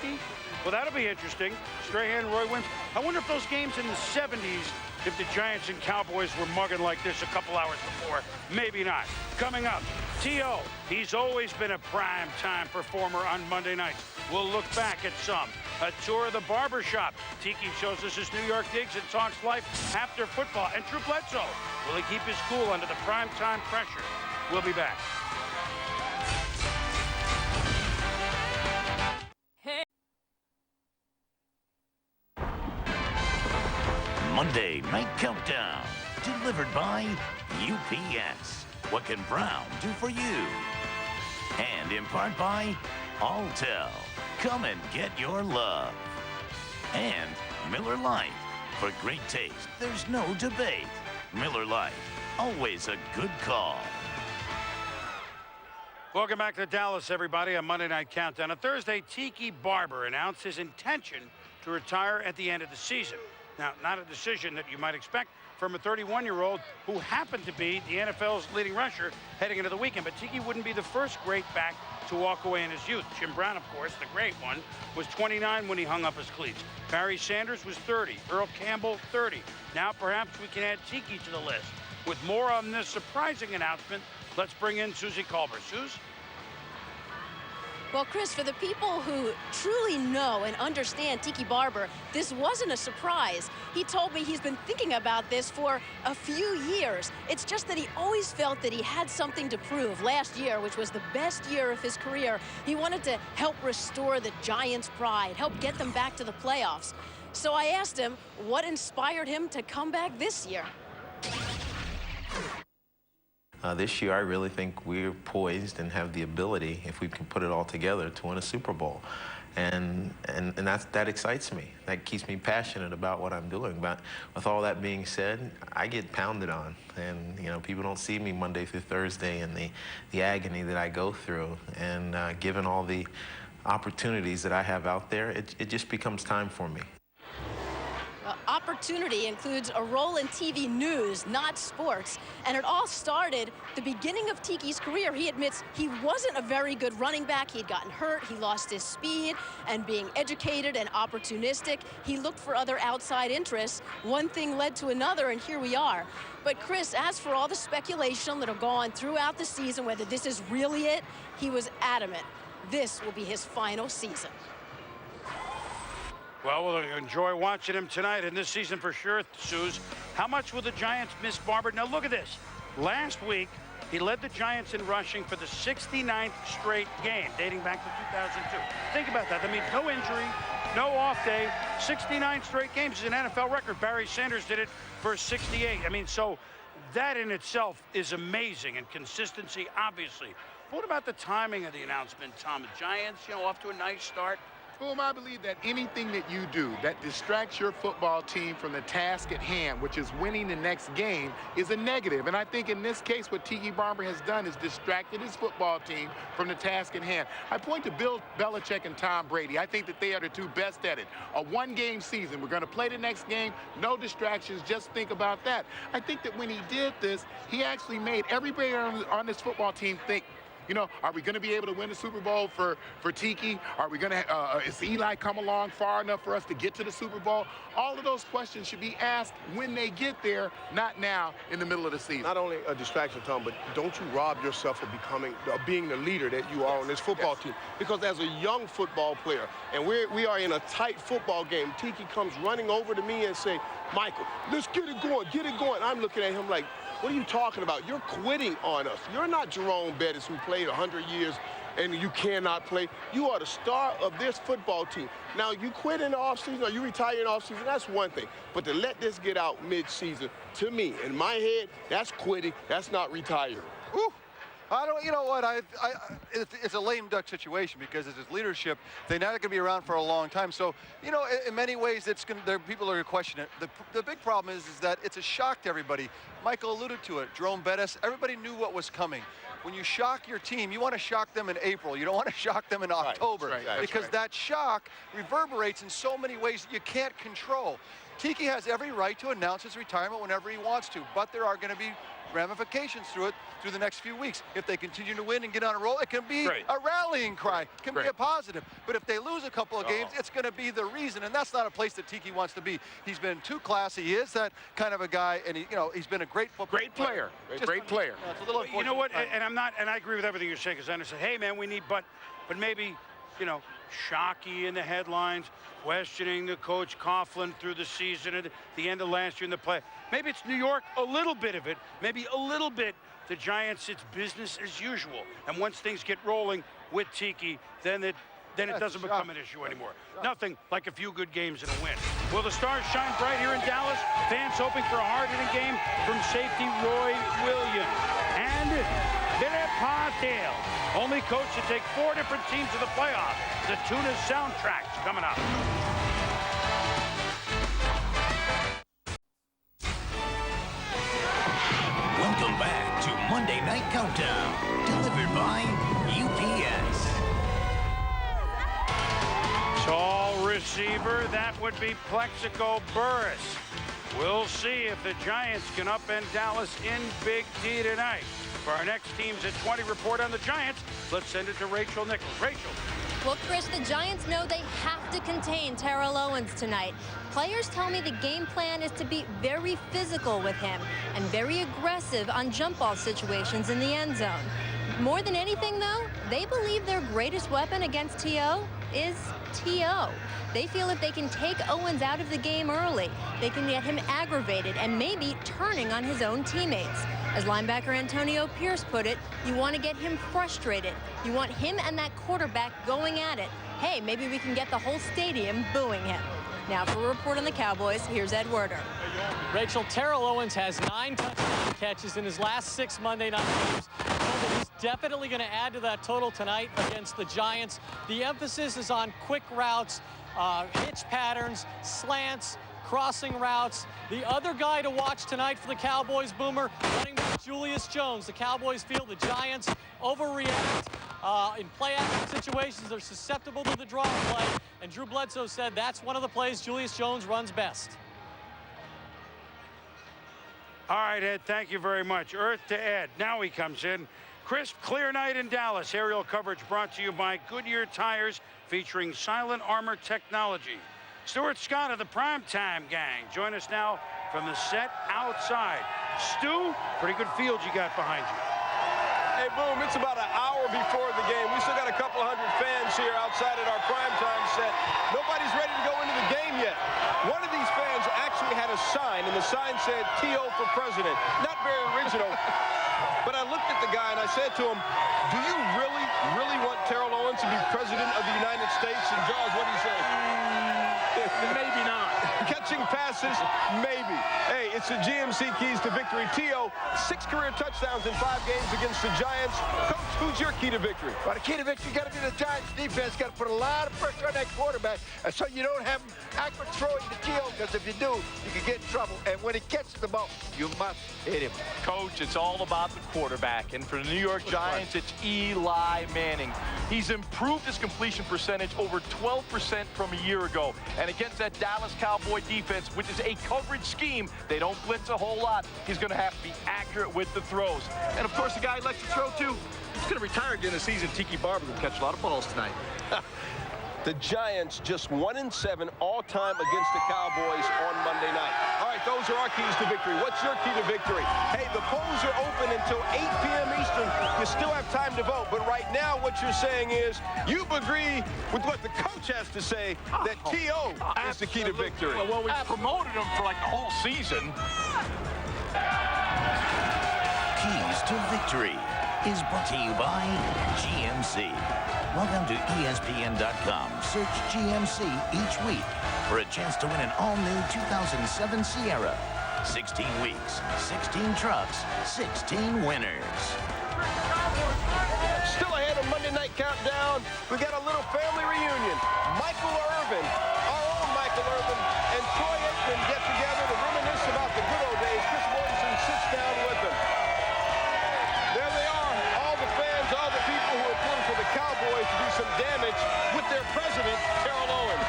Tiki? Well, that'll be interesting. Strahan, Roy Williams. I wonder if those games in the 70s, if the Giants and Cowboys were mugging like this a couple hours before. Maybe not. Coming up, T.O. He's always been a prime time performer on Monday nights. We'll look back at some. A tour of the barbershop. Tiki shows us his New York digs and talks life after football. And Drew Bledsoe, will he keep his cool under the prime time pressure? We'll be back. Monday Night Countdown, delivered by UPS. What can Brown do for you? And in part by Alltel. Come and get your love. And Miller Lite. For great taste, there's no debate. Miller Lite, always a good call. Welcome back to Dallas, everybody, on Monday Night Countdown. On Thursday, Tiki Barber announced his intention to retire at the end of the season. Now, not a decision that you might expect from a 31-year-old who happened to be the NFL's leading rusher heading into the weekend. But Tiki wouldn't be the first great back to walk away in his youth. Jim Brown, of course, the great one, was 29 when he hung up his cleats. Barry Sanders was 30. Earl Campbell, 30. Now perhaps we can add Tiki to the list. With more on this surprising announcement, let's bring in Susie Colbert. Suze? Well, Chris, for the people who truly know and understand Tiki Barber, this wasn't a surprise. He told me he's been thinking about this for a few years. It's just that he always felt that he had something to prove. Last year, which was the best year of his career, he wanted to help restore the Giants' pride, help get them back to the playoffs. So I asked him what inspired him to come back this year. This year, I really think we're poised and have the ability, if we can put it all together, to win a Super Bowl. And that excites me. That keeps me passionate about what I'm doing. But with all that being said, I get pounded on. And, you know, people don't see me Monday through Thursday and the agony that I go through. And given all the opportunities that I have out there, it just becomes time for me. Opportunity includes a role in TV news, not sports. And it all started the beginning of Tiki's career. He admits he wasn't a very good running back. He had gotten hurt, he lost his speed, and being educated and opportunistic, he looked for other outside interests. One thing led to another, and here we are. But Chris, as for all the speculation that have gone throughout the season, whether this is really it, he was adamant. This will be his final season. Well, we'll enjoy watching him tonight and this season for sure, Suze. How much will the Giants miss Barber? Now, look at this. Last week, he led the Giants in rushing for the 69th straight game, dating back to 2002. Think about that. I mean, no injury, no off day, 69 straight games is an NFL record. Barry Sanders did it for 68. I mean, so that in itself is amazing, and consistency, obviously. What about the timing of the announcement, Tom? The Giants, you know, off to a nice start. Boom, I believe that anything that you do that distracts your football team from the task at hand, which is winning the next game, is a negative. And I think in this case, what Tiki Barber has done is distracted his football team from the task at hand. I point to Bill Belichick and Tom Brady. I think that they are the two best at it. A one-game season. We're going to play the next game. No distractions. Just think about that. I think that when he did this, he actually made everybody on this football team think, you know, are we going to be able to win the Super Bowl for Tiki? Are we going to, is Eli come along far enough for us to get to the Super Bowl? All of those questions should be asked when they get there, not now in the middle of the season. Not only a distraction, Tom, but don't you rob yourself of being the leader that you are on this football team. Because as a young football player, and we are in a tight football game, Tiki comes running over to me and say, Michael, let's get it going, get it going. I'm looking at him like, what are you talking about? You're quitting on us. You're not Jerome Bettis, who played 100 years and you cannot play. You are the star of this football team. Now, you quit in the offseason or you retire in the offseason, that's one thing. But to let this get out mid-season, to me, in my head, that's quitting. That's not retiring. Whew. I don't, you know what, it's a lame duck situation because it's his leadership. They're not going to be around for a long time. So, you know, in many ways, people are going to question it. The big problem is that it's a shock to everybody. Michael alluded to it, Jerome Bettis, everybody knew what was coming. When you shock your team, you want to shock them in April. You don't want to shock them in October because that shock reverberates in so many ways that you can't control. Tiki has every right to announce his retirement whenever he wants to, but there are going to be ramifications through it through the next few weeks. If they continue to win and get on a roll, it can be Right. a rallying cry. It can be Right. a positive. But if they lose a couple of games, it's going to be the reason, and that's not a place that Tiki wants to be. He's been too classy. He is that kind of a guy, and he's been a great football Great player. Great player. It's a little You know what? unfortunate. And I agree with everything you're saying, because I understand, hey, man, we need, but maybe, Shockey in the headlines, questioning the coach Coughlin through the season at the end of last year in the play. Maybe it's New York, a little bit of it, maybe a little bit. The Giants, it's business as usual. And once things get rolling with Tiki, then it doesn't become an issue anymore. Nothing like a few good games and a win. Will the Stars shine bright here in Dallas? Fans hoping for a hard-hitting game from safety Roy Williams. And Philip Patel, only coach to take 4 different teams to the playoffs. The Tuna soundtrack's coming up. Welcome back to Monday Night Countdown, delivered by UPS. Tall receiver, that would be Plexico Burris. We'll see if the Giants can upend Dallas in Big D tonight. For our next Teams at 20 report on the Giants, let's send it to Rachel Nichols. Rachel. Well, Chris, the Giants know they have to contain Terrell Owens tonight. Players tell me the game plan is to be very physical with him and very aggressive on jump ball situations in the end zone. More than anything, though, they believe their greatest weapon against T.O. is T.O. They feel if they can take Owens out of the game early, they can get him aggravated and maybe turning on his own teammates. As linebacker Antonio Pierce put it, you want to get him frustrated. You want him and that quarterback going at it. Hey, maybe we can get the whole stadium booing him. Now for a report on the Cowboys, here's Ed Werder. Rachel, Terrell Owens has 9 touchdown catches in his last 6 Monday night games. He's definitely going to add to that total tonight against the Giants. The emphasis is on quick routes, hitch patterns, slants, crossing routes. The other guy to watch tonight for the Cowboys, Boomer, running back Julius Jones. The Cowboys feel the Giants overreact in play-action situations. They're susceptible to the draw play, and Drew Bledsoe said that's one of the plays Julius Jones runs best. All right, Ed, thank you very much. Earth to Ed. Now he comes in. Crisp, clear night in Dallas. Aerial coverage brought to you by Goodyear Tires, featuring Silent Armor technology. Stuart Scott of the Primetime Gang. Join us now from the set outside. Stu, pretty good field you got behind you. Hey, Boom, it's about an hour before the game. We still got a couple hundred fans here outside at our primetime set. Nobody's ready to go into the game yet. One of these fans actually had a sign, and the sign said, T.O. for president. Not very original. But I looked at the guy and I said to him, do you really, really want Terrell Owens to be president of the United States? And Jaws, what do you say? Maybe not. Catching passes, maybe. Hey, it's the GMC keys to victory. T.O., 6 career touchdowns in 5 games against the Giants. Coach, who's your key to victory? Well, the key to victory got to be the Giants defense. Got to put a lot of pressure on that quarterback, so you don't have him accurate throwing to T.O., because if you do, you can get in trouble. And when he catches the ball, you must hit him. Coach, it's all about the quarterback. And for the New York Giants, it's Eli Manning. He's improved his completion percentage over 12% from a year ago. And against that Dallas Cowboy defense, which is a coverage scheme, they don't blitz a whole lot. He's going to have to be accurate with the throws. And, of course, the guy he likes to throw, too. He's going to retire again this season. Tiki Barber will catch a lot of balls tonight. The Giants just 1-7 all-time against the Cowboys on Monday night. All right, those are our keys to victory. What's your key to victory? Hey, the polls are open until 8 p.m. Eastern. You still have time to vote. But right now, what you're saying is you agree with what the coach has to say, that T.O. is the key to victory. Well, we promoted him for like the whole season. Keys to Victory is brought to you by GMC. Log on to ESPN.com, search GMC each week for a chance to win an all-new 2007 Sierra. 16 weeks, 16 trucks, 16 winners. Still ahead of Monday Night Countdown, we got a little family reunion. Michael Irvin, our own Michael Irvin, and Troy Aikman get together to reminisce about the good old days. Chris Mortensen sits down with them. There they are, all the fans, all the people who are pulling for the Cowboys to do some damage with their president, Terrell Owens.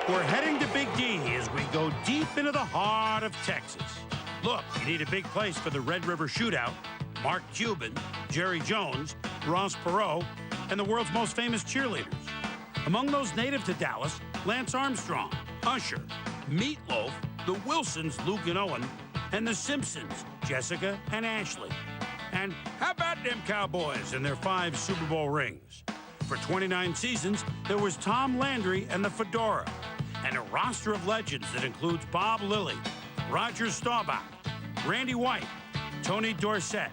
We're heading to Big D as we go deep into the heart of Texas. Look, you need a big place for the Red River Shootout. Mark Cuban, Jerry Jones, Ross Perot, and the world's most famous cheerleaders. Among those native to Dallas, Lance Armstrong, Usher, Meatloaf, the Wilsons, Luke and Owen, and the Simpsons, Jessica and Ashley. And how about them Cowboys and their 5 Super Bowl rings? For 29 seasons, there was Tom Landry and the Fedora, and a roster of legends that includes Bob Lilly, Roger Staubach, Randy White, Tony Dorsett,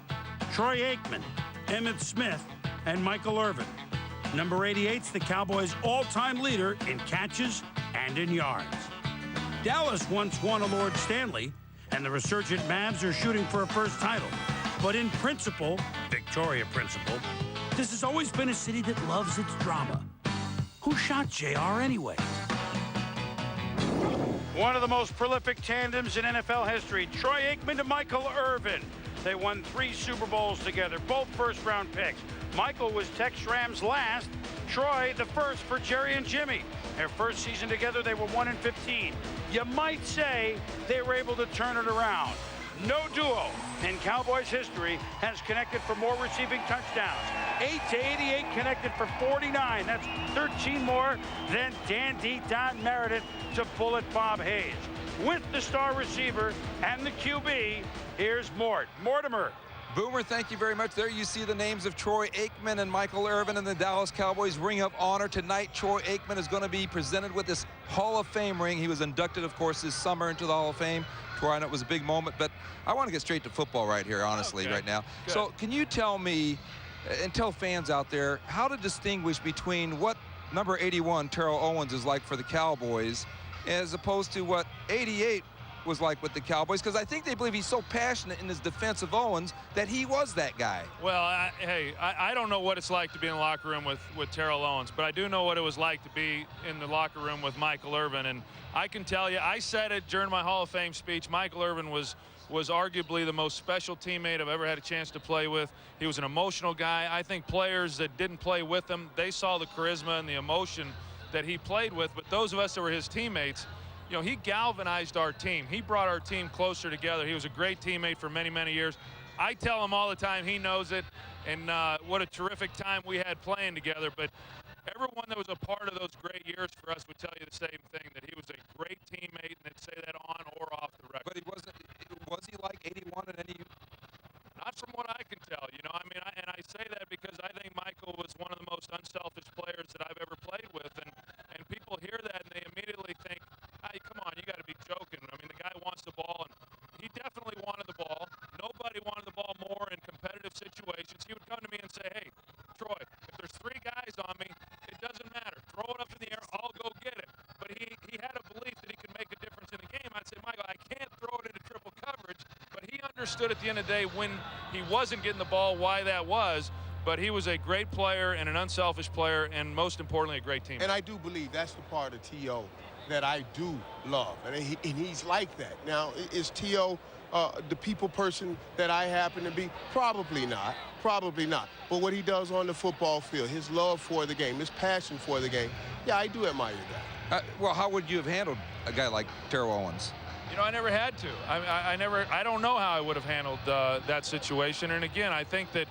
Troy Aikman, Emmitt Smith, and Michael Irvin. Number 88's the Cowboys' all-time leader in catches and in yards. Dallas once won a Lord Stanley, and the resurgent Mavs are shooting for a first title. But in principle, Victoria principle, this has always been a city that loves its drama. Who shot JR anyway? One of the most prolific tandems in NFL history, Troy Aikman to Michael Irvin. They won 3 Super Bowls together, both first-round picks. Michael was Tex Schramm's last, Troy the first for Jerry and Jimmy. Their first season together, they were 1-15. You might say they were able to turn it around. No duo in Cowboys history has connected for more receiving touchdowns. 8 to 88 connected for 49. That's 13 more than Dandy Don Meredith to Bullet Bob Hayes. With the star receiver and the QB, here's Mortimer. Boomer, thank you very much. There you see the names of Troy Aikman and Michael Irvin and the Dallas Cowboys Ring of Honor. Tonight, Troy Aikman is going to be presented with this Hall of Fame ring. He was inducted, of course, this summer into the Hall of Fame. Troy, I know it was a big moment, but I want to get straight to football right here, honestly, right now. Good. So can you tell me and tell fans out there how to distinguish between what number 81, Terrell Owens, is like for the Cowboys as opposed to what 88 was like with the Cowboys? Because I think they believe he's so passionate in his defense of Owens that he was that guy. Well, I don't know what it's like to be in the locker room with Terrell Owens, but I do know what it was like to be in the locker room with Michael Irvin. And I can tell you, I said it during my Hall of Fame speech, Michael Irvin was arguably the most special teammate I've ever had a chance to play with. He was an emotional guy. I think players that didn't play with him, they saw the charisma and the emotion that he played with. But those of us that were his teammates, you know, he galvanized our team. He brought our team closer together. He was a great teammate for many, many years. I tell him all the time, he knows it, and what a terrific time we had playing together. But everyone that was a part of those great years for us would tell you the same thing, that he was a great teammate, and they'd say that on or off the record. But was he like 81 in any? Not from what I can tell, you know. I mean, and I say that because I think Michael was one of the most unselfish players that I've ever played with, and people hear that and they immediately think, hey, come on, you got to be joking. I mean, the guy wants the ball, and he definitely wanted the ball. Nobody wanted the ball more in competitive situations. He would come to me and say, hey, Troy, if there's 3 guys on me, it doesn't matter. Throw it up in the air, I'll go get it. But he had a belief that he could make a difference in the game. I'd say, Michael, I can't throw it into triple coverage, but he understood at the end of the day when he wasn't getting the ball why that was. But he was a great player and an unselfish player, and most importantly, a great teammate. And I do believe that's the part of T.O. that I do love, and he's like that. Now, is T.O. The people person that I happen to be? Probably not. Probably not. But what he does on the football field, his love for the game, his passion for the game, yeah, I do admire that. Well, how would you have handled a guy like Terrell Owens? You know, I never had to. I don't know how I would have handled that situation. And again, I think that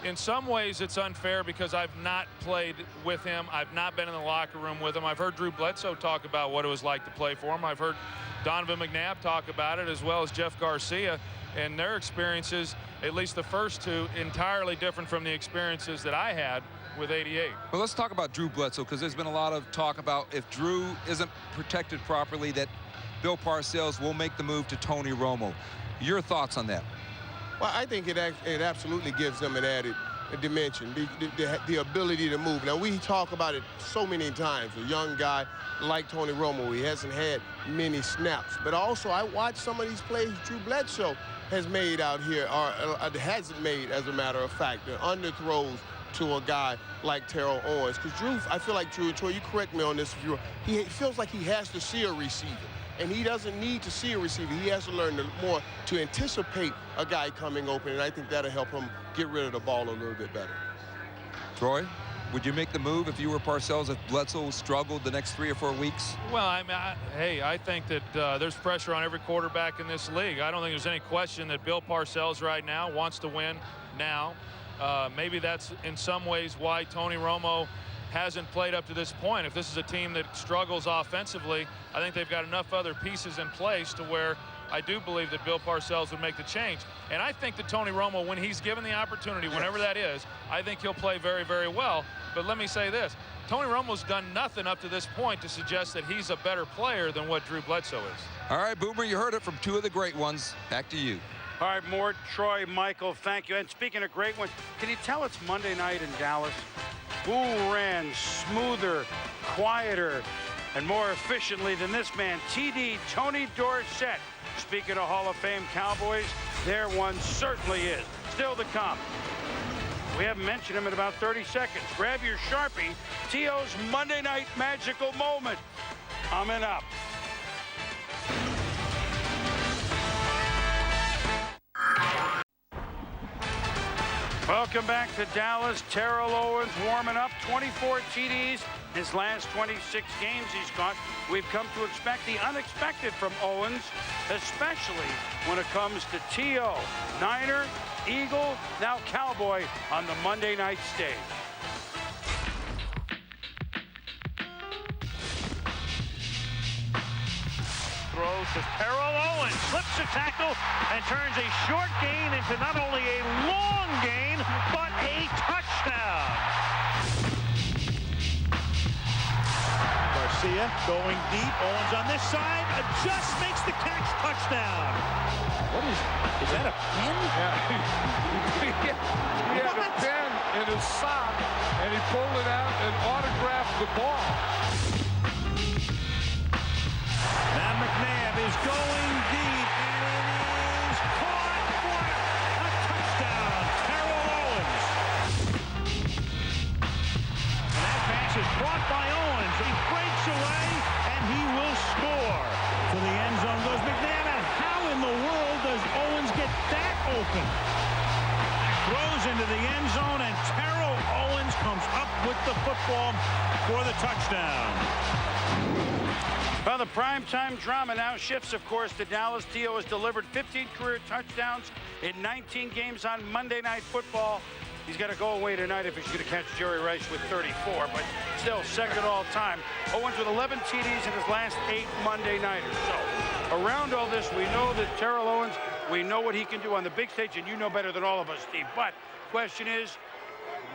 in some ways it's unfair because I've not played with him. I've not been in the locker room with him. I've heard Drew Bledsoe talk about what it was like to play for him. I've heard Donovan McNabb talk about it, as well as Jeff Garcia, and their experiences, at least the first 2, entirely different from the experiences that I had with 88. Well, let's talk about Drew Bledsoe, because there's been a lot of talk about if Drew isn't protected properly, that Bill Parcells will make the move to Tony Romo. Your thoughts on that? Well, I think it absolutely gives them an added dimension, the ability to move. Now, we talk about it so many times. A young guy like Tony Romo, he hasn't had many snaps. But also, I watched some of these plays Drew Bledsoe has made out here, or hasn't made, as a matter of fact, the underthrows to a guy like Terrell Owens. Because Drew, I feel like Drew, Troy, you correct me on this, he feels like he has to see a receiver. And he doesn't need to see a receiver. He has to learn more to anticipate a guy coming open, and I think that'll help him get rid of the ball a little bit better. Troy? Would you make the move if you were Parcells if Bledsoe struggled the next 3 or 4 weeks? Well, I think that there's pressure on every quarterback in this league. I don't think there's any question that Bill Parcells right now wants to win now. Maybe that's in some ways why Tony Romo hasn't played up to this point. If this is a team that struggles offensively, I think they've got enough other pieces in place to where I do believe that Bill Parcells would make the change. And I think that Tony Romo, when he's given the opportunity, whenever that is, I think he'll play very, very well. But let me say this. Tony Romo's done nothing up to this point to suggest that he's a better player than what Drew Bledsoe is. All right, Boomer, you heard it from 2 of the great ones. Back to you. All right, Mort, Troy, Michael, thank you. And speaking of great ones, can you tell it's Monday night in Dallas? Who ran smoother, quieter, and more efficiently than this man, TD Tony Dorsett? Speaking of Hall of Fame Cowboys, their one certainly is. Still to come. We haven't mentioned him in about 30 seconds. Grab your Sharpie. T.O.'s Monday Night Magical Moment. Coming up. Welcome back to Dallas. Terrell Owens warming up. 24 TDs. His last 26 games he's caught. We've come to expect the unexpected from Owens, especially when it comes to T.O. Niner, Eagle, now Cowboy on the Monday night stage. Throws to Terrell Owens, slips a tackle and turns a short gain into not only a long gain, but a touchdown. Garcia going deep. Owens on this side, just makes the catch. Touchdown. What is that, a pin? Yeah. He had a pen in his sock, and he pulled it out and autographed the ball. Now McNabb is going deep, and it is caught for a touchdown. Terrell Owens. And that pass is brought by Owens. He breaks away, and he will score. To the end zone goes McNabb, and how in the world does Owens get that open? Throws into the end zone, and Terrell Owens comes up with the football for the touchdown. Well, the primetime drama now shifts, of course, to Dallas. T.O. has delivered 15 career touchdowns in 19 games on Monday Night Football. He's got to go away tonight if he's going to catch Jerry Rice with 34, but still second all time. Owens with 11 TDs in his last 8 Monday Nighters. So around all this, we know that Terrell Owens, we know what he can do on the big stage, and you know better than all of us, Steve. But question is,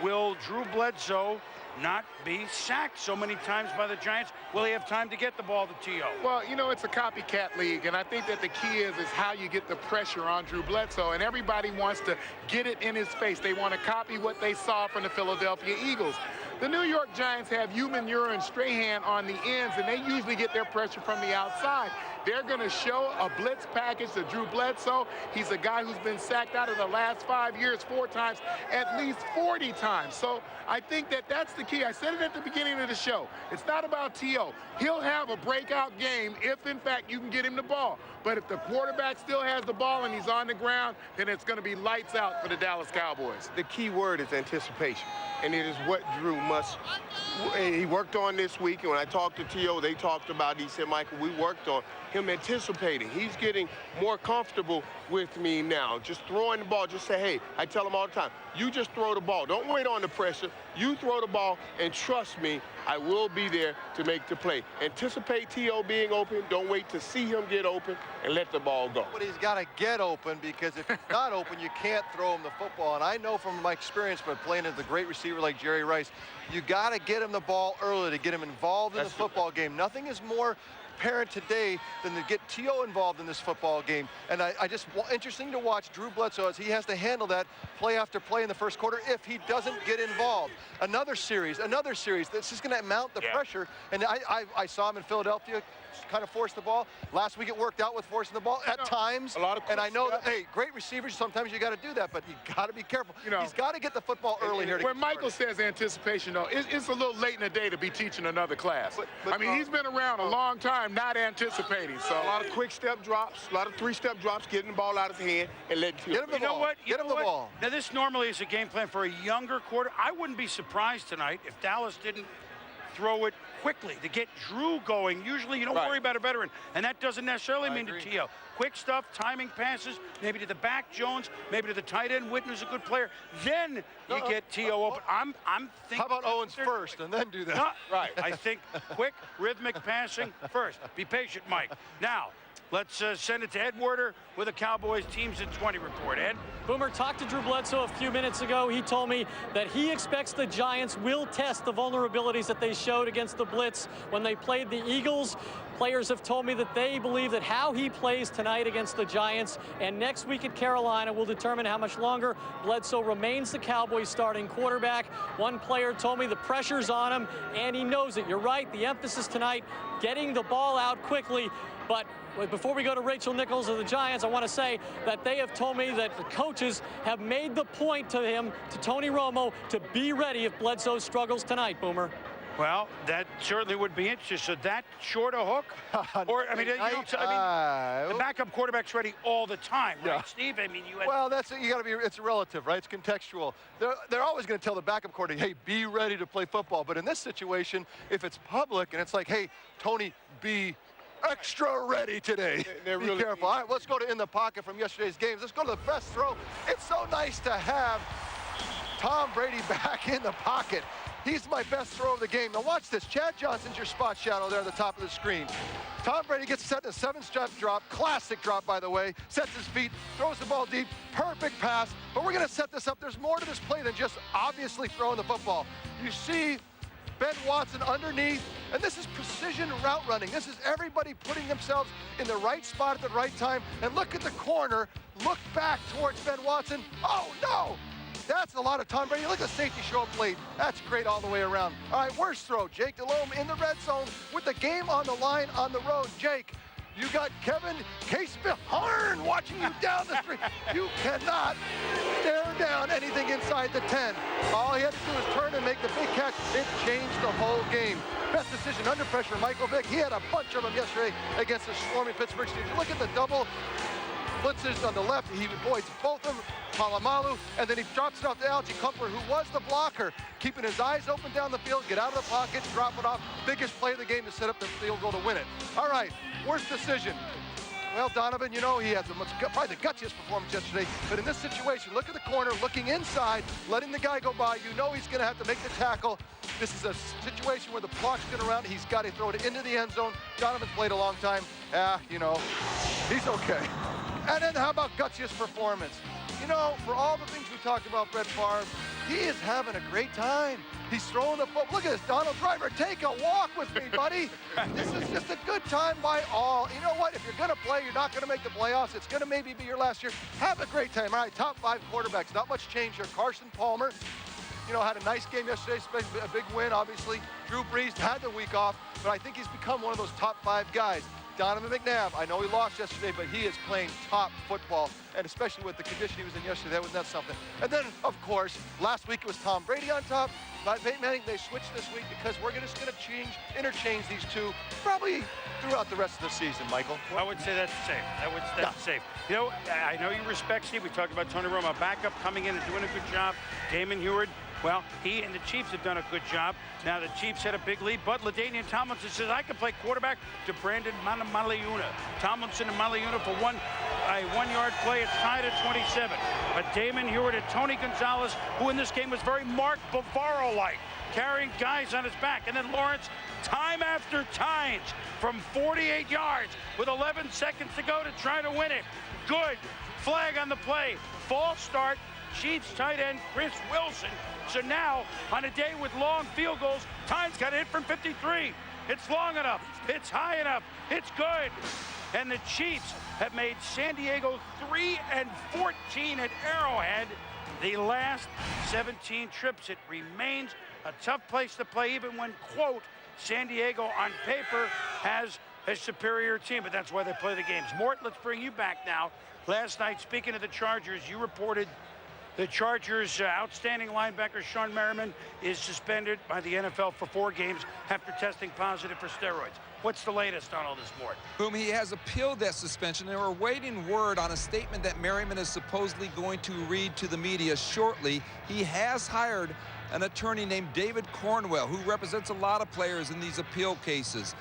will Drew Bledsoe not be sacked so many times by the Giants? Will he have time to get the ball to T.O.? Well, you know, it's a copycat league, and I think that the key is how you get the pressure on Drew Bledsoe, and everybody wants to get it in his face. They want to copy what they saw from the Philadelphia Eagles. The New York Giants have Umanura and Strahan on the ends, and they usually get their pressure from the outside. They're going to show a blitz package to Drew Bledsoe. He's a guy who's been sacked out of the last 5 years 4 times, at least 40 times. So I think that that's the key. I said it at the beginning of the show. It's not about T.O. He'll have a breakout game if, in fact, you can get him the ball. But if the quarterback still has the ball and he's on the ground, then it's going to be lights out for the Dallas Cowboys. The key word is anticipation, and it is what Drew must. He worked on this week, and when I talked to T.O., they talked about, he said, Michael, we worked on him anticipating. He's getting more comfortable with me now. Just throwing the ball, just say, hey, I tell him all the time, you just throw the ball. Don't wait on the pressure. You throw the ball, and trust me, I will be there to make the play. Anticipate T.O. being open. Don't wait to see him get open and let the ball go. But he's got to get open, because if he's not open, you can't throw him the football. And I know from my experience, but playing as a great receiver like Jerry Rice, you got to get him the ball early to get him involved in the football game. Nothing is more apparent today than to get T.O. involved in this football game. And I just, interesting to watch Drew Bledsoe as he has to handle that play after play in the first quarter if he doesn't get involved. Another series that's just going to mount the pressure. And I saw him in Philadelphia kind of force the ball. Last week it worked out with forcing the ball at times. A lot of and I know that, hey, great receivers, sometimes you got to do that, but you got to be careful. He's got to get the football early here. When Michael says anticipation, though, it's a little late in the day to be teaching another class. But I mean, he's been around a long time not anticipating. So a lot of quick step drops, a lot of three-step drops, getting the ball out of his hand and letting Get him the ball. Get him the ball. Now, this normally is a game plan for a younger quarter. I wouldn't be surprised tonight if Dallas didn't throw it quickly to get Drew going. Usually you don't worry about a veteran, and that doesn't necessarily mean to T.O. Quick stuff, timing passes, maybe to the back, Jones, maybe to the tight end, Witten, who's a good player. Then you get T.O. open. I'm thinking. How about Owens first and then do that? No, right. I think quick, rhythmic passing first. Be patient, Mike. Now, let's send it to Ed Werder with a Cowboys Teams at 20 report. Ed? Boomer, talked to Drew Bledsoe a few minutes ago. He told me that he expects the Giants will test the vulnerabilities that they showed against the blitz when they played the Eagles. Players have told me that they believe that how he plays tonight against the Giants and next week at Carolina will determine how much longer Bledsoe remains the Cowboys starting quarterback. One player told me the pressure's on him, and he knows it. You're right, the emphasis tonight, getting the ball out quickly. But before we go to Rachel Nichols of the Giants, I want to say that they have told me that the coaches have made the point to him, to Tony Romo, to be ready if Bledsoe struggles tonight, Boomer. Well, that certainly would be interesting. So that short a hook? Or, I mean, the backup quarterback's ready all the time, right, Steve? I mean, well, you got to be, it's relative, right? It's contextual. They're always going to tell the backup quarterback, hey, be ready to play football. But in this situation, if it's public and it's like, hey, Tony, be extra ready today. Be really careful. All right, let's go to in the pocket from yesterday's games. Let's go to the best throw. It's so nice to have Tom Brady back in the pocket. He's my best throw of the game. Now watch this. Chad Johnson's your spot shadow there at the top of the screen. Tom Brady gets set in a 7-step drop. Classic drop, by the way. Sets his feet, throws the ball deep. Perfect pass. But we're going to set this up. There's more to this play than just obviously throwing the football. You see Ben Watson underneath, and this is precision route running. This is everybody putting themselves in the right spot at the right time. And look at the corner. Look back towards Ben Watson. Oh, no! That's a lot of Tom Brady. Look at the safety show up late. That's great all the way around. All right, worst throw. Jake Delhomme in the red zone with the game on the line on the road. Jake, you got Kevin Case-Beharn watching you down the street. You cannot stare down anything inside the 10. All he had to do was turn and make the big catch. It changed the whole game. Best decision under pressure, Michael Vick. He had a bunch of them yesterday against the swarming Pittsburgh Steelers. Look at the double blitzes on the left. He avoids both of them. Palamalu, and then he drops it off to Algie Kumpler, who was the blocker, keeping his eyes open down the field, get out of the pocket, drop it off. Biggest play of the game to set up the field goal to win it. All right, worst decision. Well, Donovan, you know he had probably the gutsiest performance yesterday, but in this situation, look at the corner, looking inside, letting the guy go by. You know he's going to have to make the tackle. This is a situation where the clock's been around. He's got to throw it into the end zone. Donovan's played a long time. You know, he's okay. And then how about gutsiest performance? You know, for all the things we talked about Brett Favre, he is having a great time. He's throwing the football. Look at this, Donald Driver, take a walk with me, buddy. This is just a good time by all. You know what? If you're going to play, you're not going to make the playoffs. It's going to maybe be your last year. Have a great time. All right, top 5 quarterbacks. Not much change here. Carson Palmer, you know, had a nice game yesterday, a big win, obviously. Drew Brees had the week off, but I think he's become one of those top 5 guys. Donovan McNabb, I know he lost yesterday, but he is playing top football, and especially with the condition he was in yesterday, that's something. And then, of course, last week it was Tom Brady on top. But Peyton Manning, they switched this week because we're just going to interchange these two probably throughout the rest of the season, Michael. I would say that's safe. That's safe. You know, I know you respect Steve. We talked about Tony Romo, backup coming in and doing a good job. Damon Heward, well, he and the Chiefs have done a good job. Now the Chiefs had a big lead, but LaDainian Tomlinson says, I can play quarterback to Brandon Maliuna. Tomlinson and Maliuna for a one-yard play. It's tied at 27. But Damon Heward and Tony Gonzalez, who in this game was very Mark Bavaro-like, carrying guys on his back. And then Lawrence, time after time, from 48 yards with 11 seconds to go to try to win it. Good. Flag on the play. False start. Chiefs tight end Chris Wilson. So now, on a day with long field goals, Tynes got a hit from 53. It's long enough. It's high enough. It's good. And the Chiefs have made San Diego 3-14 at Arrowhead the last 17 trips. It remains a tough place to play, even when, quote, San Diego on paper has a superior team, but that's why they play the games. Mort, let's bring you back now. Last night, speaking of the Chargers, you reported the Chargers' outstanding linebacker, Sean Merriman, is suspended by the NFL for 4 games after testing positive for steroids. What's the latest on all this, Mort? Whom he has appealed that suspension. They were awaiting word on a statement that Merriman is supposedly going to read to the media shortly. He has hired an attorney named David Cornwell, who represents a lot of players in these appeal cases.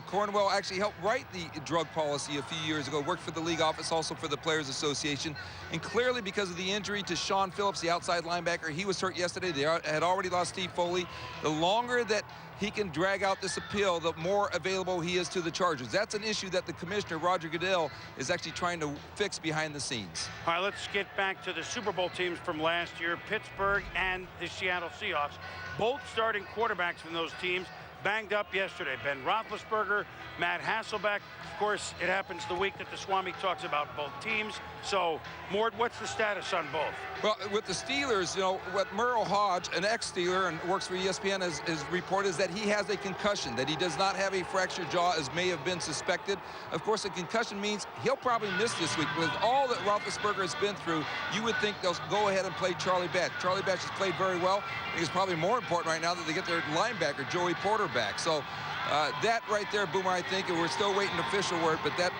Cornwell actually helped write the drug policy a few years ago, worked for the league office, also for the Players Association. And clearly, because of the injury to Sean Phillips, the outside linebacker, he was hurt yesterday. They had already lost Steve Foley. The longer that he can drag out this appeal, the more available he is to the Chargers. That's an issue that the commissioner, Roger Goodell, is actually trying to fix behind the scenes. All right, let's get back to the Super Bowl teams from last year, Pittsburgh and the Seattle Seahawks. Both starting quarterbacks from those teams banged up yesterday. Ben Roethlisberger, Matt Hasselbeck. Of course, it happens the week that the Swami talks about both teams. So, Mort, what's the status on both? Well, with the Steelers, you know, what Merle Hodge, an ex-Steeler and works for ESPN, has reported is that he has a concussion, that he does not have a fractured jaw as may have been suspected. Of course, a concussion means he'll probably miss this week. With all that Roethlisberger has been through, you would think they'll go ahead and play Charlie Batch. Charlie Batch has played very well. I think it's probably more important right now that they get their linebacker, Joey Porter, back. So that right there, Boomer, I think, and we're still waiting official word, but that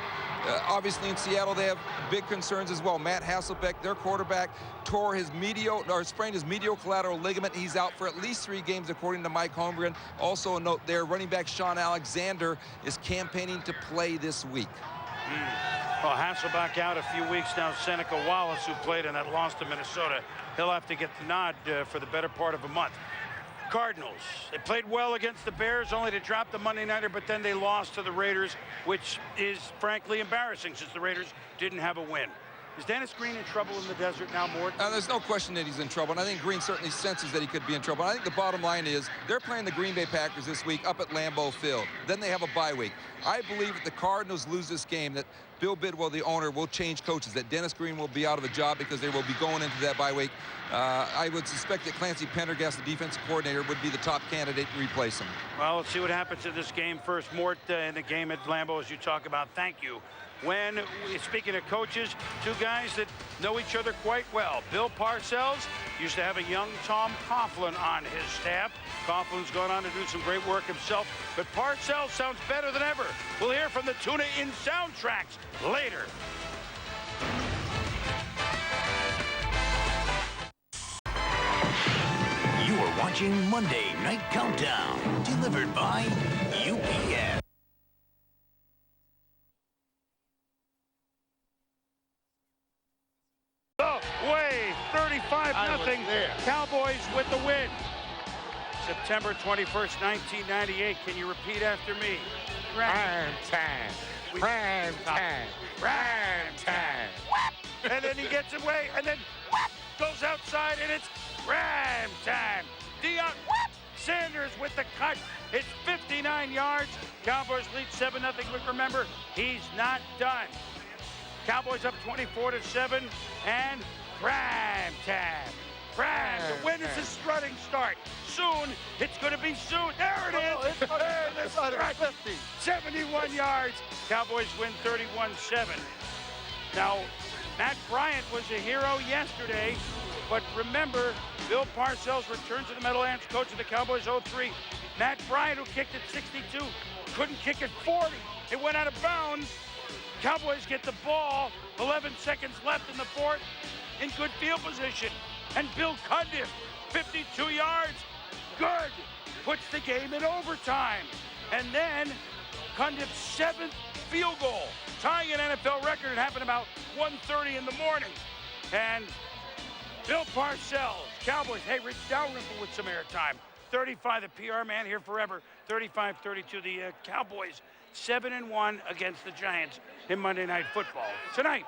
obviously in Seattle they have big concerns as well. Matt Hasselbeck, their quarterback, sprained his medial collateral ligament. He's out for at least 3 games according to Mike Holmgren. Also a note there, running back Sean Alexander is campaigning to play this week. Well, Hasselbeck out a few weeks now. Seneca Wallace, who played in that loss to Minnesota, he'll have to get the nod for the better part of a month. Cardinals, they played well against the Bears, only to drop the Monday Nighter, but then they lost to the Raiders, which is frankly embarrassing since the Raiders didn't have a win. Is Dennis Green in trouble in the desert now, Mort? There's no question that he's in trouble, and I think Green certainly senses that he could be in trouble. I think the bottom line is they're playing the Green Bay Packers this week up at Lambeau Field. Then they have a bye week. I believe if the Cardinals lose this game, that Bill Bidwell, the owner, will change coaches, that Dennis Green will be out of a job because they will be going into that bye week. I would suspect that Clancy Pendergast, the defensive coordinator, would be the top candidate to replace him. Well, let's see what happens in this game first. Mort, in the game at Lambeau, as you talk about, thank you. Speaking of coaches, 2 guys that know each other quite well. Bill Parcells used to have a young Tom Coughlin on his staff. Coughlin's gone on to do some great work himself, but Parcells sounds better than ever. We'll hear from the Tuna In soundtracks later. You are watching Monday Night Countdown, delivered by UPS. Way 35-0. Cowboys with the win. September 21st, 1998. Can you repeat after me? Prime time. Prime time. Prime time. And then he gets away, and then goes outside, and it's prime time. Deion Sanders with the cut. It's 59 yards. Cowboys lead 7-0. But remember, he's not done. Cowboys up 24-7, and prime time. When is the strutting start? Soon. It's going to be soon. There it is. It's 71 yards. Cowboys win 31-7. Now, Matt Bryant was a hero yesterday, but remember, Bill Parcells returns to the Meadowlands, coach of the Cowboys 0-3. Matt Bryant, who kicked at 62, couldn't kick at 40. It went out of bounds. Cowboys get the ball, 11 seconds left in the fourth, in good field position. And Bill Cundiff, 52 yards, good, puts the game in overtime. And then Cundiff's 7th field goal, tying an NFL record. It happened about 1:30 in the morning. And Bill Parcells, Cowboys, hey, Rich Dalrymple with some airtime. 35, the PR man here forever, 35-32. The Cowboys 7-1 against the Giants in Monday Night Football. Tonight,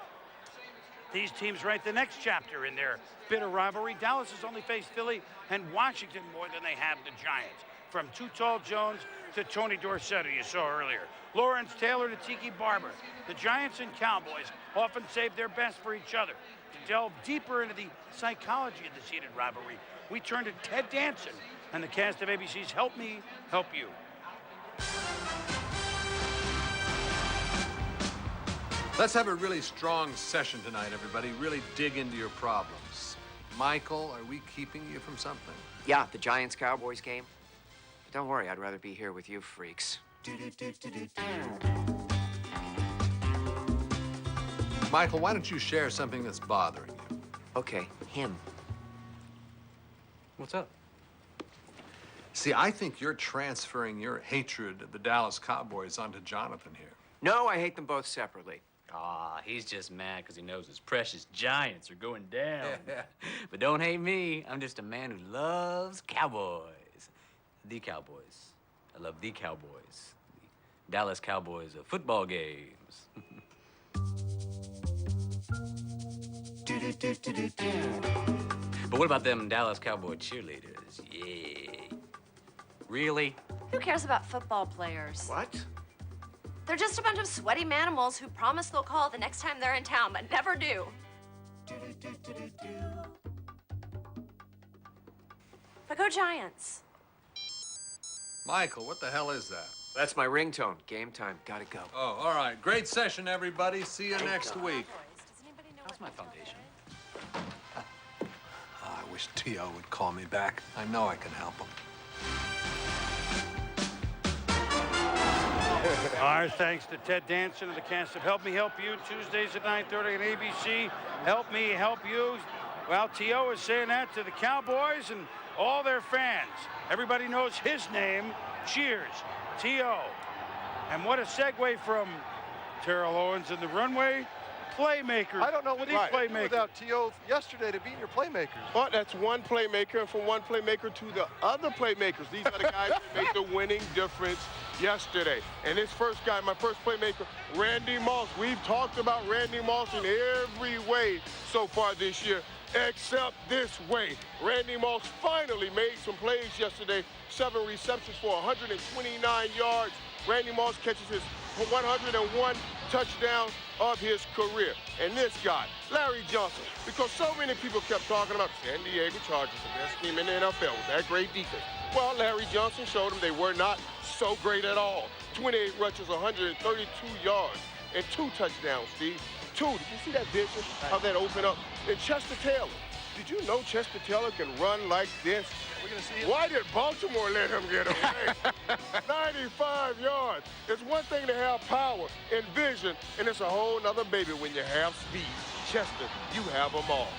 these teams write the next chapter in their bitter rivalry. Dallas has only faced Philly and Washington more than they have the Giants. From Too Tall Jones to Tony Dorsett, you saw earlier. Lawrence Taylor to Tiki Barber. The Giants and Cowboys often save their best for each other. To delve deeper into the psychology of the seeded rivalry, we turn to Ted Danson and the cast of ABC's Help Me, Help You. Let's have a really strong session tonight, everybody. Really dig into your problems. Michael, are we keeping you from something? Yeah, the Giants-Cowboys game. But don't worry, I'd rather be here with you freaks. Michael, why don't you share something that's bothering you? Okay, him. What's up? See, I think you're transferring your hatred of the Dallas Cowboys onto Jonathan here. No, I hate them both separately. Aw, he's just mad because he knows his precious Giants are going down. But don't hate me. I'm just a man who loves Cowboys. The Cowboys. I love the Cowboys. The Dallas Cowboys of football games. But what about them Dallas Cowboy cheerleaders? Yeah. Really? Who cares about football players? What? They're just a bunch of sweaty manimals who promise they'll call the next time they're in town, but never do. But go Giants. Michael, what the hell is that? That's my ringtone. Game time. Gotta go. Oh, all right. Great session, everybody. See you next week. How's my foundation? I wish T.O. would call me back. I know I can help him. Our thanks to Ted Danson and the cast of Help Me Help You, Tuesdays at 9:30 on ABC. Help Me Help You. Well, T.O. is saying that to the Cowboys and all their fans. Everybody knows his name. Cheers, T.O. And what a segue from Terrell Owens in the runway. Playmakers. I don't know what right. he did without T.O. yesterday to beat your playmakers. Well, that's one playmaker, and from one playmaker to the other playmakers. These are the guys that made the winning difference yesterday. And this first guy, my first playmaker, Randy Moss. We've talked about Randy Moss in every way so far this year, except this way. Randy Moss finally made some plays yesterday. 7 receptions for 129 yards. Randy Moss catches his 101 touchdown of his career. And this guy, Larry Johnson, because so many people kept talking about San Diego Chargers, the best team in the NFL with that great defense. Well, Larry Johnson showed them they were not so great at all. 28 rushes, 132 yards, and 2 touchdowns, Steve. 2. Did you see that vision? How that opened up? And Chester Taylor. Did you know Chester Taylor can run like this? We're gonna see it. Why did Baltimore let him get away? 95 yards. It's one thing to have power and vision, and it's a whole nother baby when you have speed. Chester, you have them all.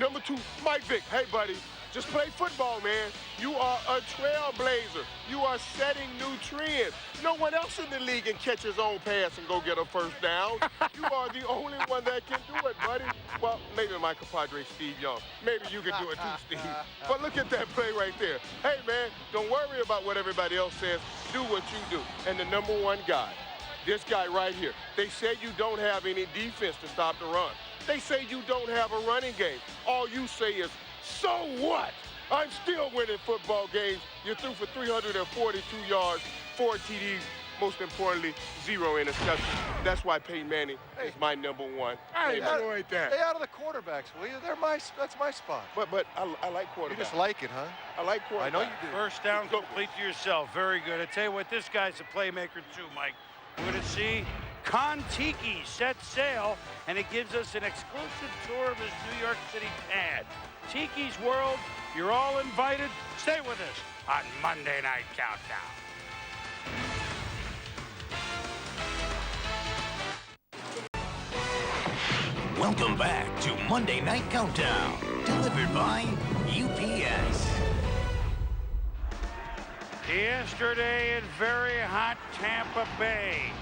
Number 2, Mike Vick. Hey, buddy, just play football, man. You are a trailblazer. You are setting new trends. No one else in the league can catch his own pass and go get a first down. You are the only one that can do it, buddy. Well, maybe my compadre, Steve Young. Maybe you can do it too, Steve. But look at that play right there. Hey, man, don't worry about what everybody else says. Do what you do. And the number 1 guy, this guy right here. They say you don't have any defense to stop the run. They say you don't have a running game. All you say is, so what? I'm still winning football games. You threw for 342 yards, 4 TDs, most importantly, 0 interceptions. That's why Peyton Manning is my number 1. Hey, Enjoy that. Stay out of the quarterbacks, will you? That's my spot. But I like quarterbacks. You just like it, huh? I like quarterbacks. I know you do. First down complete to yourself. Very good. I tell you what, this guy's a playmaker too, Mike. We're going to see Kon-Tiki set sail, and it gives us an exclusive tour of his New York City pad. Tiki's World, you're all invited. Stay with us on Monday Night Countdown. Welcome back to Monday Night Countdown, delivered by UPS. Yesterday in very hot Tampa Bay,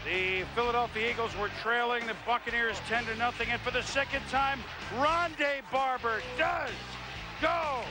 the Philadelphia Eagles were trailing the Buccaneers 10-0, and for the second time, Rondé Barber does go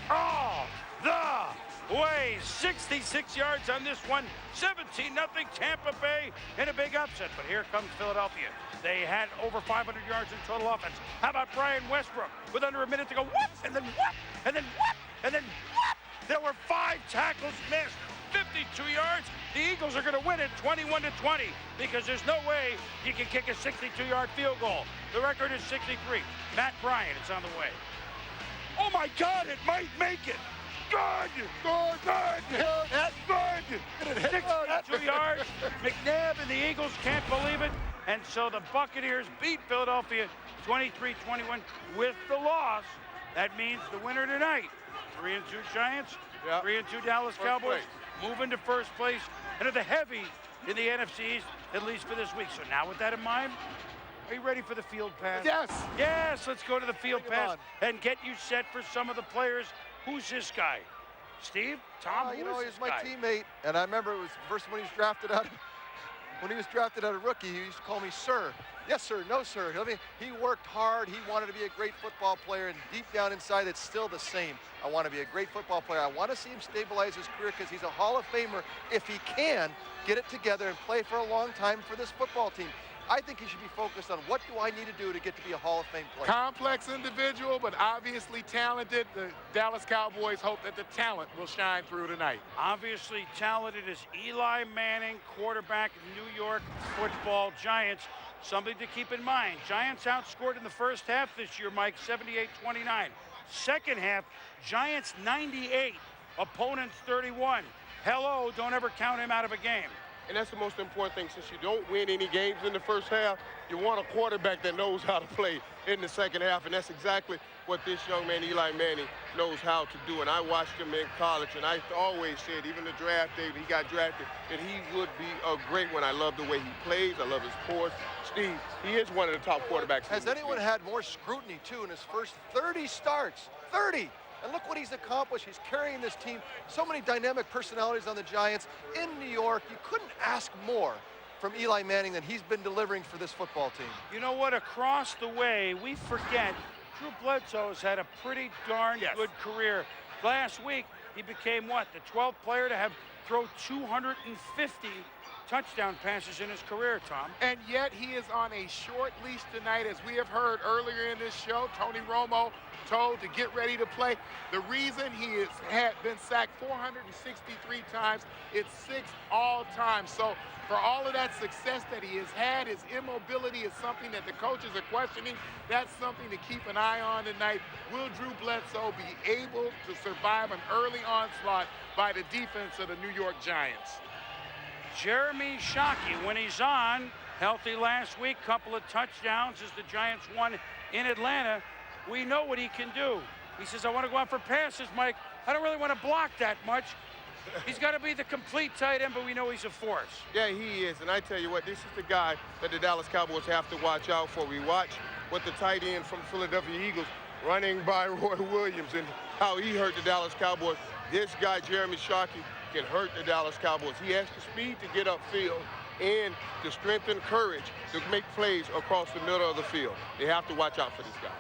all the way. 66 yards on this one, 17-0 Tampa Bay in a big upset. But here comes Philadelphia. They had over 500 yards in total offense. How about Brian Westbrook with under a minute to go? Whoop, and then whoop, and then whoop, and then whoop. There were 5 tackles missed, 52 yards. The Eagles are going to win it 21-20 because there's no way you can kick a 62-yard field goal. The record is 63. Matt Bryant, it's on the way. Oh my God, it might make it. Good, good, good, that's good. 62 yards. McNabb and the Eagles can't believe it. And so the Buccaneers beat Philadelphia 23-21 with the loss. That means the winner tonight, 3-2 Giants, 3-2 Dallas Cowboys, move into first place and are the heavy in the NFC East, at least for this week. So now with that in mind, are you ready for the field pass? Yes. Yes, let's go to the field pass and get you set for some of the players. Who's this guy? Steve? Tom? You know, he's my teammate, and I remember it was first when he was drafted out. When he was drafted out a rookie, he used to call me sir. Yes, sir. No, sir. I mean, he worked hard. He wanted to be a great football player, and deep down inside, it's still the same. I want to be a great football player. I want to see him stabilize his career because he's a Hall of Famer if he can get it together and play for a long time for this football team. I think he should be focused on what do I need to do to get to be a Hall of Fame player. Complex individual, but obviously talented. The Dallas Cowboys hope that the talent will shine through tonight. Obviously talented is Eli Manning, quarterback, New York Football Giants. Something to keep in mind. Giants outscored in the first half this year, Mike, 78-29. Second half, Giants 98, opponents 31. Hello, don't ever count him out of a game. And that's the most important thing. Since you don't win any games in the first half, you want a quarterback that knows how to play in the second half. And that's exactly what this young man, Eli Manning, knows how to do. And I watched him in college, and I always said, even the draft day when he got drafted, that he would be a great one. I love the way he plays. I love his force. Steve, he is one of the top quarterbacks. Has anyone had more scrutiny, too, in his first 30 starts? 30! And look what he's accomplished. He's carrying this team. So many dynamic personalities on the Giants. In New York, you couldn't ask more from Eli Manning than he's been delivering for this football team. You know what? Across the way, we forget Drew Bledsoe's had a pretty darn good career. Last week, he became what? The 12th player to have throw 250 touchdown passes in his career, Tom. And yet he is on a short leash tonight, as we have heard earlier in this show. Tony Romo told to get ready to play. The reason he has been sacked 463 times, it's 6 all time. So for all of that success that he has had, his immobility is something that the coaches are questioning. That's something to keep an eye on tonight. Will Drew Bledsoe be able to survive an early onslaught by the defense of the New York Giants? Jeremy Shockey, when he's on, healthy last week, couple of touchdowns as the Giants won in Atlanta. We know what he can do. He says, I want to go out for passes, Mike. I don't really want to block that much. He's got to be the complete tight end, but we know he's a force. Yeah, he is. And I tell you what, this is the guy that the Dallas Cowboys have to watch out for. We watch what the tight end from the Philadelphia Eagles running by Roy Williams and how he hurt the Dallas Cowboys. This guy, Jeremy Shockey, can hurt the Dallas Cowboys. He has the speed to get upfield and the strength and courage to make plays across the middle of the field. They have to watch out for this guy.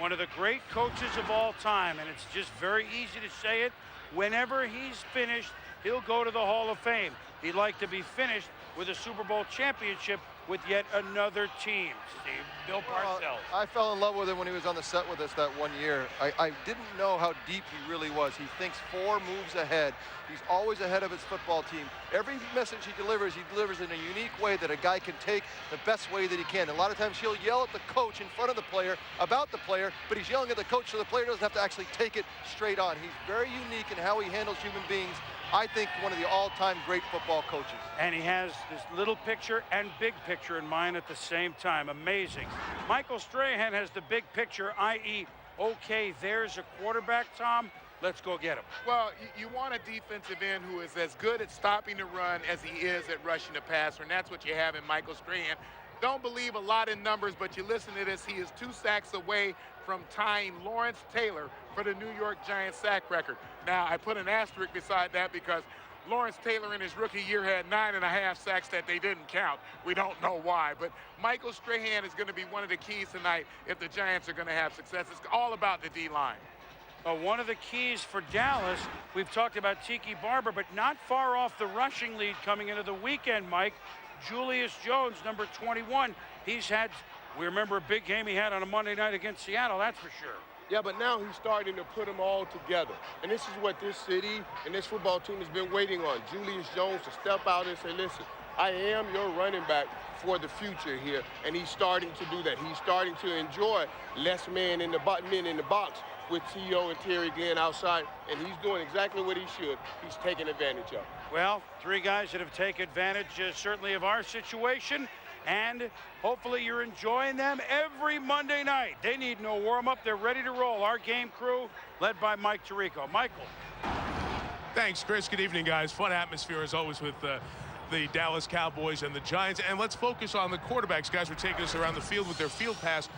One of the great coaches of all time, and it's just very easy to say it. Whenever he's finished, he'll go to the Hall of Fame. He'd like to be finished with a Super Bowl championship with yet another team, Steve. Bill Parcells. I fell in love with him when he was on the set with us that one year. I didn't know how deep he really was. He thinks 4 moves ahead. He's always ahead of his football team. Every message he delivers in a unique way that a guy can take the best way that he can. A lot of times he'll yell at the coach in front of the player about the player, but he's yelling at the coach so the player doesn't have to actually take it straight on. He's very unique in how he handles human beings. I think one of the all-time great football coaches. And he has this little picture and big picture in mind at the same time. Amazing. Michael Strahan has the big picture, i.e., okay, there's a quarterback, Tom. Let's go get him. Well, you want a defensive end who is as good at stopping the run as he is at rushing the passer, and that's what you have in Michael Strahan. Don't believe a lot in numbers, but you listen to this. He is 2 sacks away from tying Lawrence Taylor for the New York Giants sack record. Now, I put an asterisk beside that because Lawrence Taylor in his rookie year had 9.5 sacks that they didn't count. We don't know why, but Michael Strahan is going to be one of the keys tonight if the Giants are going to have success. It's all about the D-line. One of the keys for Dallas, we've talked about Tiki Barber, but not far off the rushing lead coming into the weekend, Mike. Julius Jones, number 21. He's had, we remember a big game he had on a Monday night against Seattle, that's for sure. Yeah, but now he's starting to put them all together. And this is what this city and this football team has been waiting on. Julius Jones to step out and say, listen, I am your running back for the future here. And he's starting to do that. He's starting to enjoy less men in the box with T.O. and Terry Glenn outside. And he's doing exactly what he should. He's taking advantage of it. Well, 3 guys that have taken advantage certainly of our situation. And hopefully you're enjoying them every Monday night. They need no warm-up. They're ready to roll. Our game crew, led by Mike Tirico. Michael. Thanks, Chris. Good evening, guys. Fun atmosphere, as always, with the Dallas Cowboys and the Giants. And let's focus on the quarterbacks. Guys are taking us around the field with their field pass.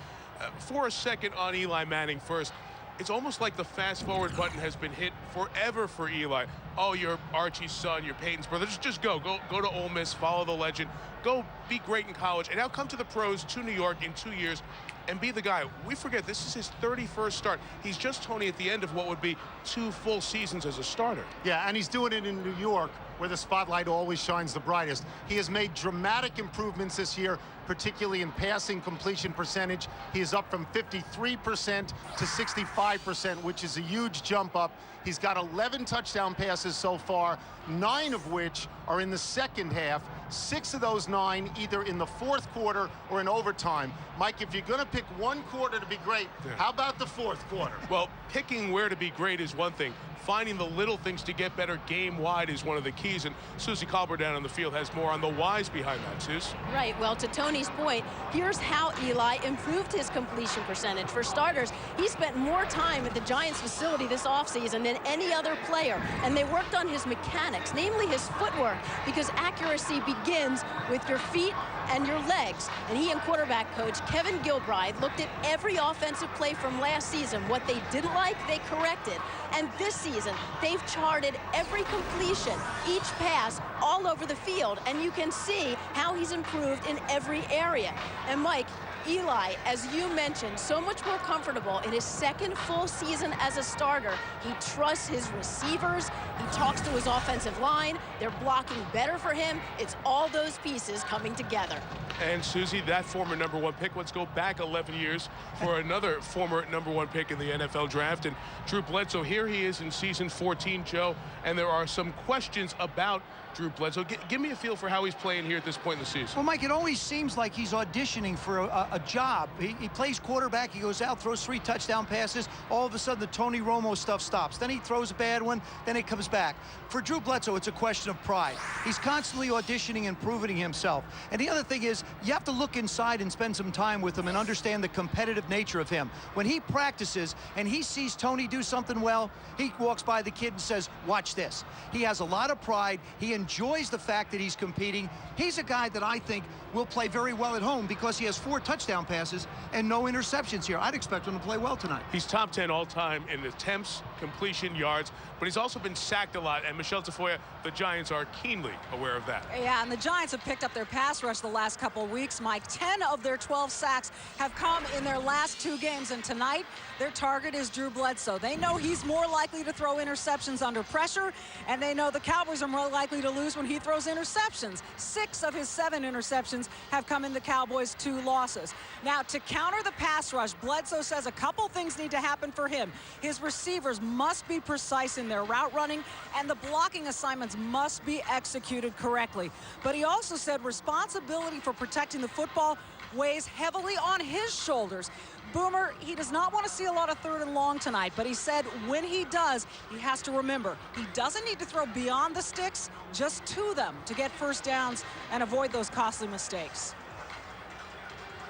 For a second on Eli Manning first. It's almost like the fast-forward button has been hit forever for Eli. Oh, you're Archie's son, you're Peyton's brother. Just go to Ole Miss, follow the legend. Go be great in college, and now come to the pros, to New York in 2 years, and be the guy. We forget, this is his 31st start. He's just, Tony, at the end of what would be 2 full seasons as a starter. Yeah, and he's doing it in New York, where the spotlight always shines the brightest. He has made dramatic improvements this year, particularly in passing completion percentage. He is up from 53% to 65%, which is a huge jump up. He's got 11 touchdown passes so far, 9 of which are in the second half. 6 of those 9 either in the fourth quarter or in overtime. Mike, if you're going to pick one quarter to be great, how about the fourth quarter? Well, picking where to be great is one thing. Finding the little things to get better game-wide is one of the keys, and Susie Colbert down on the field has more on the whys behind that, Suze. Right. Well, to Tony's point, here's how Eli improved his completion percentage. For starters, he spent more time at the Giants facility this offseason than any other player, and they worked on his mechanics, namely his footwork, because accuracy begins with your feet and your legs. And he and quarterback coach Kevin Gilbride looked at every offensive play from last season. What they didn't like, they corrected. And this season, they've charted every completion, each pass, all over the field. And you can see how he's improved in every area. And Mike, Eli, as you mentioned, so much more comfortable in his second full season as a starter. He trusts his receivers. He talks to his offensive line. They're blocking better for him. It's all those pieces coming together. And Susie, that former #1 pick, let's go back 11 years for another former #1 pick in the NFL draft. And Drew Bledsoe, here he is in season 14, Joe, and there are some questions about Drew Bledsoe. Give me a feel for how he's playing here at this point in the season. Well, Mike, it always seems like he's auditioning for a job. He plays quarterback. He goes out, throws 3 touchdown passes. All of a sudden, the Tony Romo stuff stops. Then he throws a bad one. Then it comes back. For Drew Bledsoe, it's a question of pride. He's constantly auditioning and proving himself. And the other thing is, you have to look inside and spend some time with him and understand the competitive nature of him. When he practices and he sees Tony do something well, he walks by the kid and says, watch this. He has a lot of pride. He enjoys the fact that he's competing. He's a guy that I think will play very well at home because he has 4 touchdown passes and no interceptions here. I'd expect him to play well tonight. He's top 10 all-time in attempts, completion, yards, but he's also been sacked a lot. And Michelle Tafoya, the Giants are keenly aware of that. Yeah, and the Giants have picked up their pass rush the last couple of weeks, Mike. 10 of their 12 sacks have come in their last 2 games, and tonight their target is Drew Bledsoe. They know he's more likely to throw interceptions under pressure, and they know the Cowboys are more likely to lose when he throws interceptions. 6 of his 7 interceptions have come in the Cowboys' 2 losses. Now, to counter the pass rush, Bledsoe says a couple things need to happen for him. His receivers must be precise in their route running, and the blocking assignments must be executed correctly. But he also said responsibility for protecting the football weighs heavily on his shoulders. Boomer, he does not want to see a lot of 3rd and long tonight, but he said when he does, he has to remember he doesn't need to throw beyond the sticks, just to them to get first downs and avoid those costly mistakes.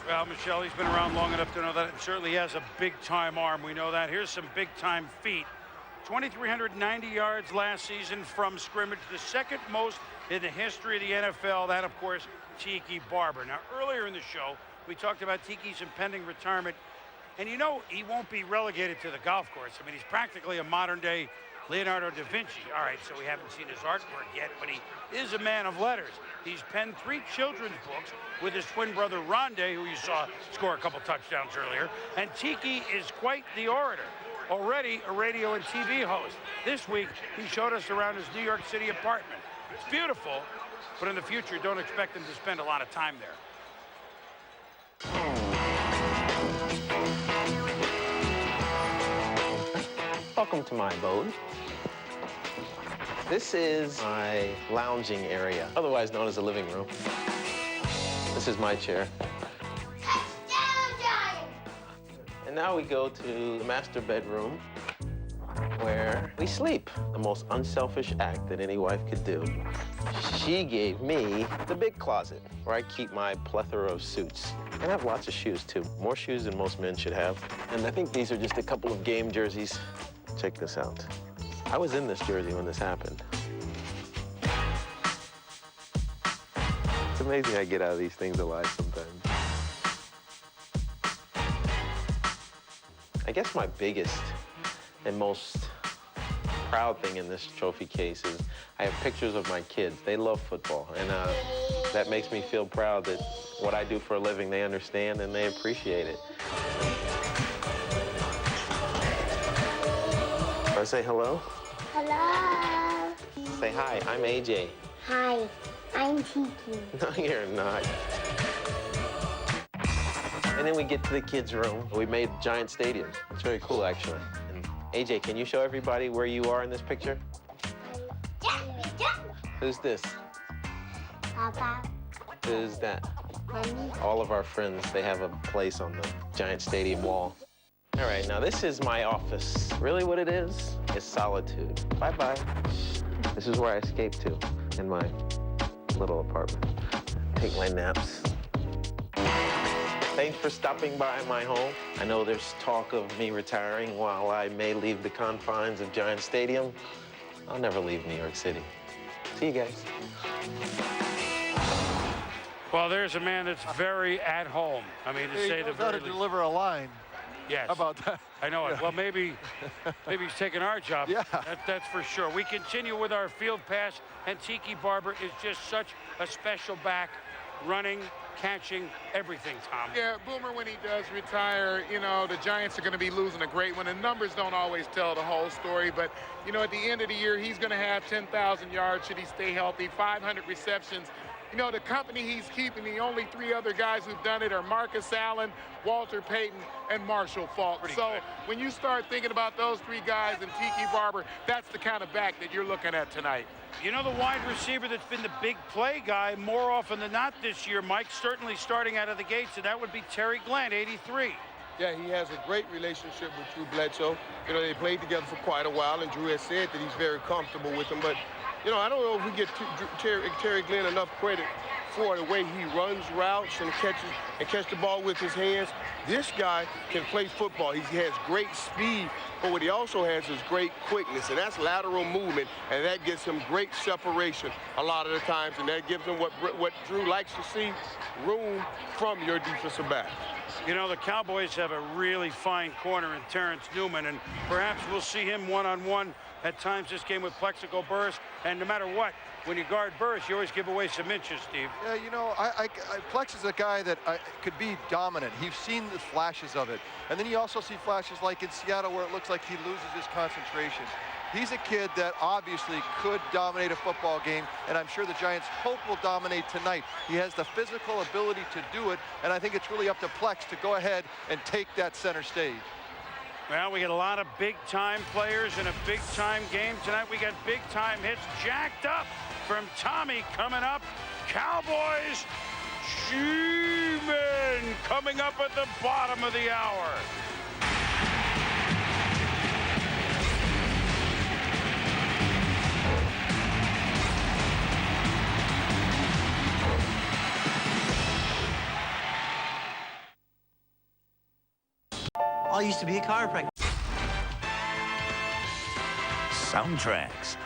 Well, Michelle, he's been around long enough to know that, and certainly he has a big-time arm. We know that. Here's some big-time feet. 2,390 yards last season from scrimmage, the second most in the history of the NFL. That, of course, Tiki Barber. Now, earlier in the show, we talked about Tiki's impending retirement. And you know he won't be relegated to the golf course. I mean, he's practically a modern-day Leonardo da Vinci. All right, so we haven't seen his artwork yet, but he is a man of letters. He's penned 3 children's books with his twin brother Rondé, who you saw score a couple touchdowns earlier. And Tiki is quite the orator. Already a radio and TV host. This week, he showed us around his New York City apartment. It's beautiful, but in the future, don't expect him to spend a lot of time there. Welcome to my abode. This is my lounging area, otherwise known as the living room. This is my chair. And now we go to the master bedroom where we sleep. The most unselfish act that any wife could do. she gave me the big closet, where I keep my plethora of suits. And I have lots of shoes, too. More shoes than most men should have. And I think these are just a couple of game jerseys. Check this out. I was in this jersey when this happened. It's amazing I get out of these things alive sometimes. I guess my biggest and most proud thing in this trophy case is I have pictures of my kids. They love football, and that makes me feel proud that what I do for a living, they understand and they appreciate it. Want to say hello? Hello. Say hi, I'm AJ. Hi, I'm Tiki. No, you're not. And then we get to the kids' room. We made Giant Stadium. It's very cool, actually. And AJ, can you show everybody where you are in this picture? Who's this? Papa. Who's that? Mommy. All of our friends, they have a place on the Giant Stadium wall. All right, now this is my office. Really what it is solitude. Bye-bye. This is where I escape to in my little apartment. Take my naps. Thanks for stopping by my home. I know there's talk of me retiring while I may leave the confines of Giant Stadium. I'll never leave New York City. See you guys. Well, there's a man that's very at home. I mean, to say the He knows how to very least. deliver a line. Yes. How about that? I know it. Yeah. Well, maybe he's taking our job. Yeah. That's for sure. We continue with our field pass, and Tiki Barber is just such a special back, running, catching, everything, Tom. Yeah, Boomer, when he does retire, you know, the Giants are going to be losing a great one. The numbers don't always tell the whole story, but, you know, at the end of the year, he's going to have 10,000 yards should he stay healthy, 500 receptions. You know, the company he's keeping, the only three other guys who've done it are Marcus Allen, Walter Payton, and Marshall Faulk. So when you start thinking about those three guys and Tiki Barber, that's the kind of back that you're looking at tonight. You know, the wide receiver that's been the big play guy more often than not this year, Mike, certainly starting out of the gates, and that would be Terry Glenn, 83. Yeah, he has a great relationship with Drew Bledsoe. You know, they played together for quite a while, and Drew has said that he's very comfortable with him. But, you know, I don't know if we get Terry Glenn enough credit for the way he runs routes and catch the ball with his hands. This guy can play football. He has great speed, but what he also has is great quickness, and that's lateral movement, and that gives him great separation a lot of the times, and that gives him what Drew likes to see, room from your defensive back. You know, the Cowboys have a really fine corner in Terrence Newman, and perhaps we'll see him one-on-one at times this game with Plexico Burris. And no matter what, when you guard Burris, you always give away some inches, Steve. Yeah, you know, Plex is a guy that could be dominant. He's seen the flashes of it. And then you also see flashes like in Seattle where it looks like he loses his concentration. He's a kid that obviously could dominate a football game, and I'm sure the Giants hope will dominate tonight. He has the physical ability to do it, and I think it's really up to Plex to go ahead and take that center stage. Well, we get a lot of big-time players in a big-time game tonight. We got big-time hits jacked up from Tommy coming up. Cowboys, G-Men coming up at the bottom of the hour. I used to be a chiropractor. Soundtracks